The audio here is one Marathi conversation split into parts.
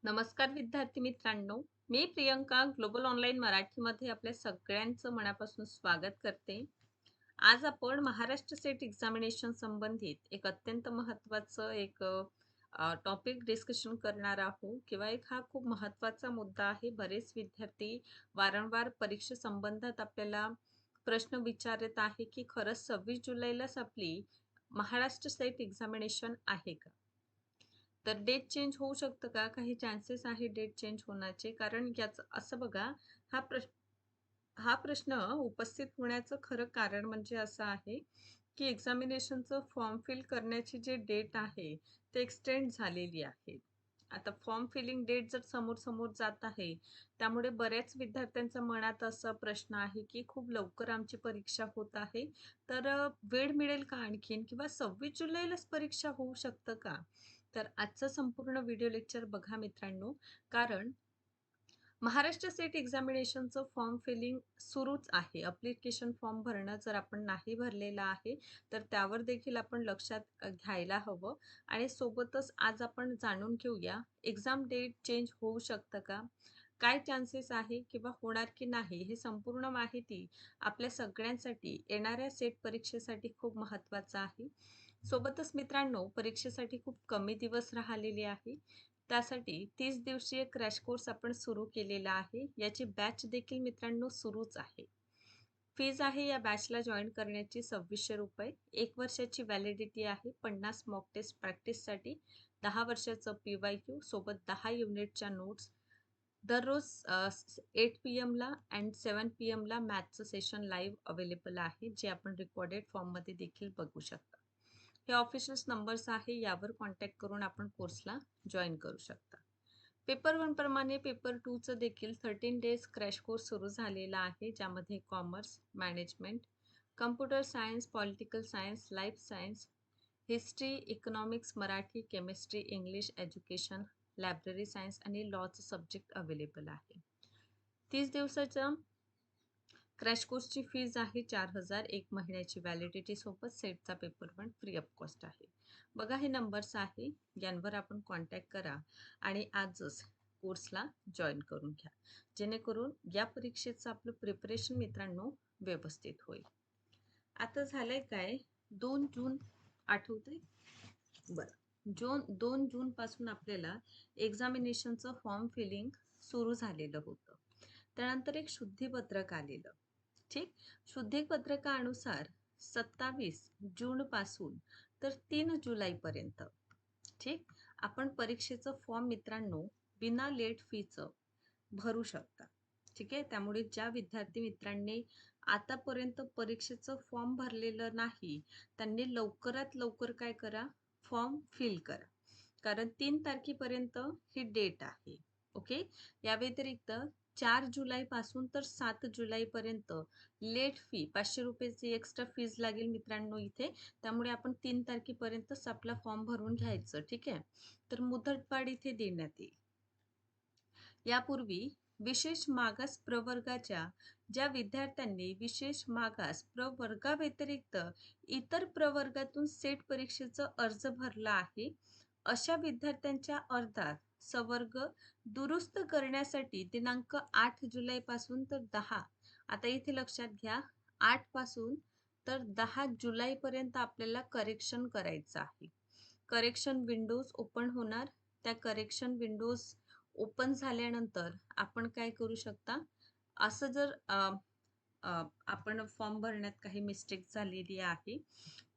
नमस्कार विद्यार्थी मित्रांनो, मी प्रियंका ग्लोबल ऑनलाईन मराठीमध्ये आपल्या सगळ्यांचं मनापासून स्वागत करते. आज आपण महाराष्ट्र स्टेट एक्झामिनेशन संबंधित एक अत्यंत महत्त्वाचं टॉपिक डिस्कशन करणार आहोत किंवा हा खूप महत्त्वाचा मुद्दा आहे. बरेच विद्यार्थी वारंवार परीक्षेसंबंधात आपल्याला प्रश्न विचारत आहे की खरंच 26 जुलैलाच आपली महाराष्ट्र स्टेट एक्झामिनेशन आहे का? तर डेट चेंज होऊ शकतं का? काही चान्सेस आहे डेट चेंज होण्याचे? कारण याचं असं बघा, हा प्रश्न हा प्रश्न उपस्थित होण्याचं खरं कारण म्हणजे असं आहे, की एक्झामिनेशनचं फॉर्म फिल करण्याची जी डेट आहे, ते एक्सटेंड झालेली आहे. आता फॉर्म फिलिंग डेट जर समोर-समोर जात आहे, त्यामुळे बऱ्याच विद्यार्थ्यांच्या मनात असा प्रश्न आहे, की खूप लवकर आमची परीक्षा होत आहे, तर वेळ मिळेल का आणखीन? किंवा 26 जुलैलाच परीक्षा होऊ शकतं का? तर आजचं संपूर्ण व्हिडिओ लेक्चर बघा मित्रांनो, कारण महाराष्ट्र स्टेट एक्झामिनेशनचं फॉर्म फिलिंग सुरूच आहे. ॲप्लिकेशन फॉर्म भरणं जर आपण नाही भरलेलं आहे, तर त्यावर देखील आपण लक्षात घ्यायला हवं आणि सोबतच आज आपण जाणून घेऊया, एक्झाम डेट चेंज होऊ शकतं का? काय चान्सेस आहे किंवा होणार की नाही? हे संपूर्ण माहिती आपल्या सगळ्यांसाठी येणाऱ्या सेट परीक्षेसाठी खूप महत्त्वाचं आहे. सोबतच मित्रांनो, परीक्षेसाठी खूप कमी दिवस राहिलेले आहे. त्यासाठी 30 दिवसीय क्रॅश कोर्स आपण सुरू केलेला आहे. याची बॅच देखील मित्रांनो सुरूच आहे. फीज आहे या बॅचला जॉइन करण्याची ₹2600. 1 वर्षाची व्हॅलिडिटी आहे. 50 मॉक टेस्ट प्रॅक्टिससाठी, 10 वर्षाचं पी-वाय-क्यू सोबत 10 युनिटच्या नोट्स. दररोज 8 PM अँड 7 PM मॅथचं सेशन लाईव्ह अवेलेबल आहे, जे आपण रेकॉर्डेड फॉर्ममध्ये देखील बघू शकता. हे ऑफिशियल नंबर्स आहे, यावर कॉन्टॅक्ट करून आपण कोर्सला जॉइन करू शकता. पेपर 1 प्रमाणे पेपर 2 चं देखील 13 डेज क्रॅश कोर्स सुरू झालेला आहे, ज्यामध्ये commerce, management, computer science, political science, life science, history, economics, Marathi, chemistry, English, education, library science आणि लॉचं सब्जेक्ट अवेलेबल आहे. 30 दिवसाच्या क्रॅश कोर्सची फीज आहे 4,000. 1 महिन्याची व्हॅलिडिटी सोबत सेटचा पेपर पण फ्री ऑफ कॉस्ट आहे. बघा हे नंबर्स आहे, यांवर आपण कॉन्टॅक्ट करा आणि आजच कोर्सला जॉइन करून घ्या. जेणेकरून या परीक्षेचं आपलं प्रिपरेशन मित्रांनो व्यवस्थित होईल. आता झालंय काय, 2 जून आठवतंय? बरं. 2 जूनपासून आपल्याला एक्झामिनेशनचं फॉर्म फिलिंग सुरू झालेलं होतं. त्यानंतर एक शुद्धीपत्रक आलेलं. ठीक. शुद्धीपत्रकानुसार 27 जूनपासून तर 3 जुलैपर्यंत ठीक, आपण परीक्षेचं फॉर्म मित्रांनो बिना लेट फीचं भरू शकता. ठीक आहे. त्यामुळे ज्या विद्यार्थी मित्रांनी आतापर्यंत परीक्षेचं फॉर्म भरलेलं नाही, त्यांनी लवकरात लवकर काय करा, फॉर्म फिल करा. कारण 3 तारखेपर्यंत ही डेट आहे. ओके. या व्यतिरिक्त 4 जुलैपासून तर 7 जुलैपर्यंत लेट फी ₹500 ची एक्स्ट्रा फीज लागेल मित्रांनो इथे. त्यामुळे आपण 3 तारखेपर्यंतच आपला फॉर्म भरून घ्यायचं. ठीक आहे. तर मुदतवाढ इथे देण्यात येईल. यापूर्वी विशेष मागास प्रवर्गाच्या ज्या विद्यार्थ्यांनी विशेष मागास प्रवर्गाव्यतिरिक्त इतर प्रवर्गातून सेट परीक्षेचा अर्ज भरला आहे, अशा विद्यार्थ्यांच्या अर्जात सवर्ग दुरुस्त करण्यासाठी दिनांक 8 जुलैपासून तर 10, आता इथे लक्षात घ्या, 8 पासून तर 10 जुलैपर्यंत आपल्याला करेक्शन करायचं आहे. करेक्शन विंडोज ओपन होणार. त्या करेक्शन विंडोज ओपन झाल्यानंतर आपण काय करू शकता, असं जर आपण फॉर्म भरण्यात काही मिस्टेक झालेली आहे,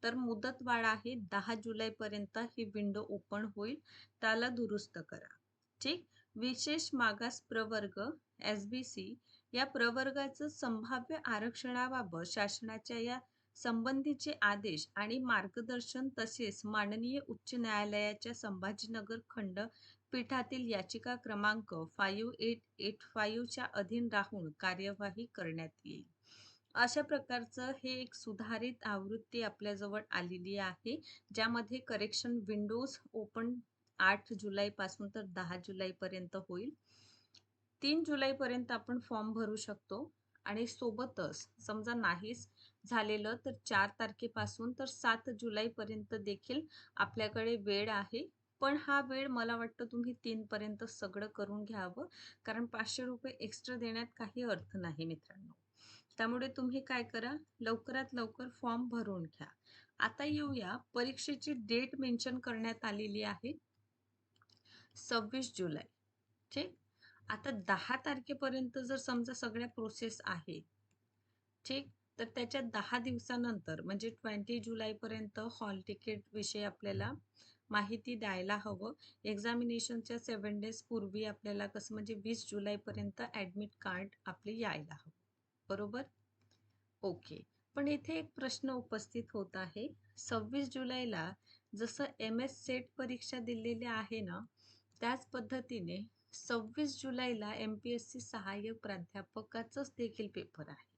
तर मुदतवाढ आहे 10 जुलैपर्यंत ही विंडो ओपन होईल. त्याला दुरुस्त करा. ठीक. विशेष मागास प्रवर्ग एस-बी-सी या प्रवर्गाचं संभाव्य आरक्षणाबाबत शासनाच्या या संबंधीचे आदेश आणि मार्गदर्शन तसेच माननीय उच्च न्यायालयाच्या संभाजीनगर खंडपीठातील याचिका क्रमांक 5885 च्या अधीन राहून कार्यवाही करण्यात येईल. अशा प्रकारचं हे एक सुधारित आवृत्ती आपल्याजवळ आलेली आहे, ज्यामध्ये करेक्शन विंडोज ओपन 8 जुलैपासून तर 10 जुलैपर्यंत होईल. 3 जुलैपर्यंत आपण फॉर्म भरू शकतो आणि सोबतच समजा नाहीच झालेलं तर 4 तारखेपासून तर 7 जुलैपर्यंत देखील आपल्याकडे वेळ आहे. पण हा वेळ मला वाटतं तुम्ही 3 पर्यंत सगळं करून घ्यावं. कारण ₹500 एक्स्ट्रा देण्यात काही अर्थ नाही मित्रांनो. त्यामुळे तुम्ही काय करा, लवकरात लवकर फॉर्म भरून घ्या. आता येऊया परीक्षेची डेट मेन्शन करण्यात आलेली आहे 26 जुलै. ठीक. आता 10 तारखेपर्यंत जर समजा सगळ्या प्रोसेस आहेत, ठीक. तर त्याच्या 10 दिवसानंतर म्हणजे 20 जुलैपर्यंत हॉल तिकीट विषयी आपल्याला माहिती द्यायला हवं. एक्झामिनेशनच्या 7 डेज पूर्वी आपल्याला कसं म्हणजे 20 जुलैपर्यंत ॲडमिट कार्ड आपले यायला हवं. बरोबर? ओके. पण इथे एक प्रश्न उपस्थित होत आहे. 26 जुलैला जसं MS सेट परीक्षा दिलेली आहे ना, त्याच पद्धतीने 26 जुलैला MPSC सहाय्यक प्राध्यापकाचाच देखील पेपर आहे.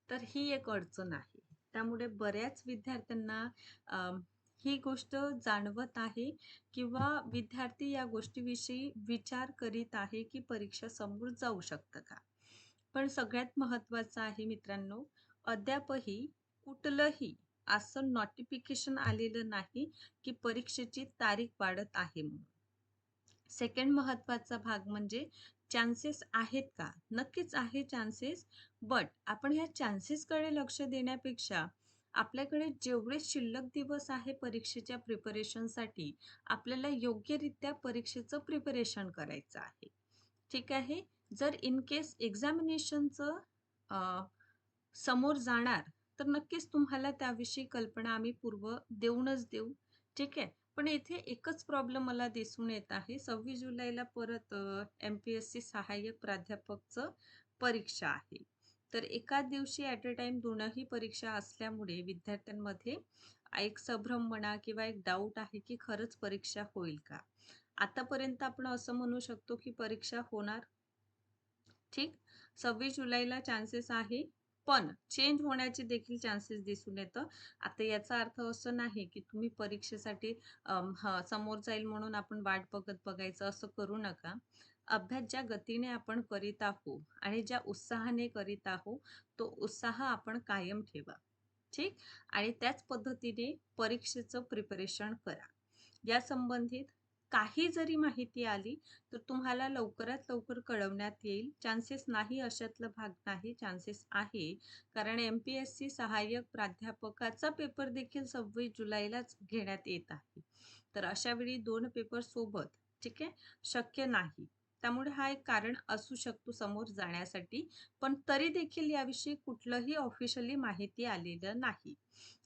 तर ही एक अडचण आहे. त्यामुळे बऱ्याच विद्यार्थ्यांना अ, ही गोष्ट जाणवत आहे किंवा विद्यार्थी या गोष्टीविषयी विचार करीत आहे, की परीक्षा समोर जाऊ शकतं का? पण सगळ्यात महत्त्वाचं आहे मित्रांनो, अद्यापही कुठलंही असं नोटिफिकेशन आलेलं नाही, की परीक्षेची तारीख वाढत आहे म्हणून. सेकंड महत्त्वाचा भाग म्हणजे चान्सेस आहेत का? नक्कीच आहे चान्सेस, बट आपण ह्या चान्सेसकडे लक्ष देण्यापेक्षा आपल्याकडे जेवढे शिल्लक दिवस आहे परीक्षेच्या प्रिपरेशनसाठी, आपल्याला योग्यरित्या परीक्षेचं प्रिपरेशन करायचं आहे. ठीक आहे? जर इन केस एक्झामिनेशनचं समोर जाणार, तर नक्कीच तुम्हाला त्याविषयी कल्पना आम्ही पूर्व देऊनच देऊ. ठीक आहे. पण येथे एकच प्रॉब्लेम मला दिसून येत आहे. 26 जुलैला परत MPSC सहाय्यक प्राध्यापकचं परीक्षा आहे. तर एकाच दिवशी ॲट अ टाईम दोनही परीक्षा असल्यामुळे विद्यार्थ्यांमध्ये एक संभ्रम म्हणा किंवा एक डाऊट आहे, की खरंच परीक्षा होईल का? आतापर्यंत आपण असं म्हणू शकतो, की परीक्षा होणार. ठीक. 26 जुलैला चान्सेस आहे. पण चेंज होण्याचे देखील चान्सेस दिसून येतं. आता याचा अर्थ असं नाही, की तुम्ही परीक्षेसाठी समोर जाईल म्हणून आपण वाट बघायचं असं करू नका. अभ्यास ज्या गतीने आपण करीत आहोत आणि ज्या उत्साहाने करीत आहोत, तो उत्साह आपण कायम ठेवा. ठीक. आणि त्याच पद्धतीने परीक्षेचं प्रिपरेशन करा. या संबंधित काही जरी माहिती आली, तर तुम्हाला लवकरात लवकर कळवण्यात येईल. चान्सेस नाही अशातला भाग नाही, चान्सेस आहे. कारण MPSC सहाय्यक प्राध्यापकाचा पेपर देखील 26 जुलैलाच घेण्यात येत आहे. तर अशा वेळी 2 पेपर सोबत, ठीक आहे, शक्य नाही. त्यामुळे हा एक कारण असू शकतो समोर जाण्यासाठी. पण तरी देखील याविषयी कुठलंही ऑफिशियली माहिती आलेलं नाही.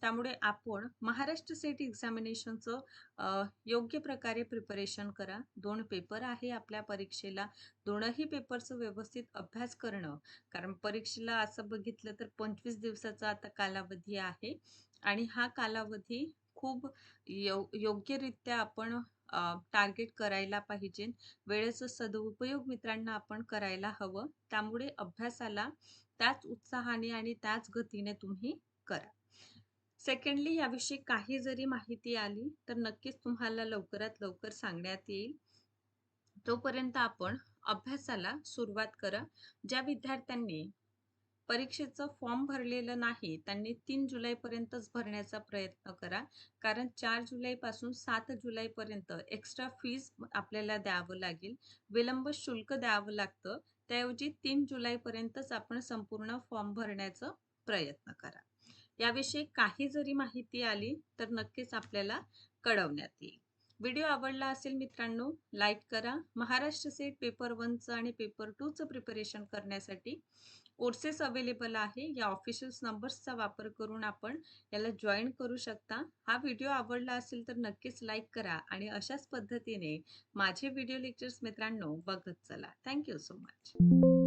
त्यामुळे आपण महाराष्ट्र स्टेट एक्झामिनेशनचं योग्य प्रकारे प्रिपरेशन करा. 2 पेपर आहे आपल्या परीक्षेला. दोनही पेपरचा व्यवस्थित अभ्यास करणं, कारण परीक्षेला असं बघितलं तर 25 दिवसाचा आता कालावधी आहे आणि हा कालावधी खूप योग्यरित्या आपण टार्गेट करायला पाहिजे. वेळेचा सदुपयोग मित्रांनो आपण करायला हवं. त्यामुळे अभ्यासाला त्याच उत्साहाने आणि त्याच गतीने तुम्ही करा. सेकंडली याविषयी काही जरी माहिती आली, तर नक्कीच तुम्हाला लवकरात लवकर सांगण्यात येईल. तोपर्यंत आपण अभ्यासाला सुरुवात करा. ज्या विद्यार्थ्यांनी परीक्षेचं फॉर्म भरलेलं नाही, त्यांनी 3 जुलैपर्यंतच भरण्याचा प्रयत्न करा. कारण 4 जुलैपासून 7 जुलैपर्यंत एक्स्ट्रा फीज आपल्याला द्यावं लागेल. विलंब शुल्क द्यावं लागतं. त्याऐवजी 3 जुलैपर्यंतच आपण संपूर्ण फॉर्म भरण्याचा प्रयत्न करा. याविषयी काही जरी माहिती आली, तर नक्कीच आपल्याला कळवण्यात येईल. व्हिडिओ आवडला असेल मित्रांनो, लाईक करा. महाराष्ट्र सेट पेपर 1चं आणि पेपर 2चं प्रिपरेशन करण्यासाठी कोर्सेस अवेलेबल आहे. या ऑफिशियल नंबर्सचा वापर करून आपण याला जॉइन करू शकता. हा व्हिडिओ आवडला असेल तर नक्कीच लाईक करा आणि अशाच पद्धतीने माझे व्हिडिओ लेक्चर्स मित्रांनो बघत चला. Thank so much.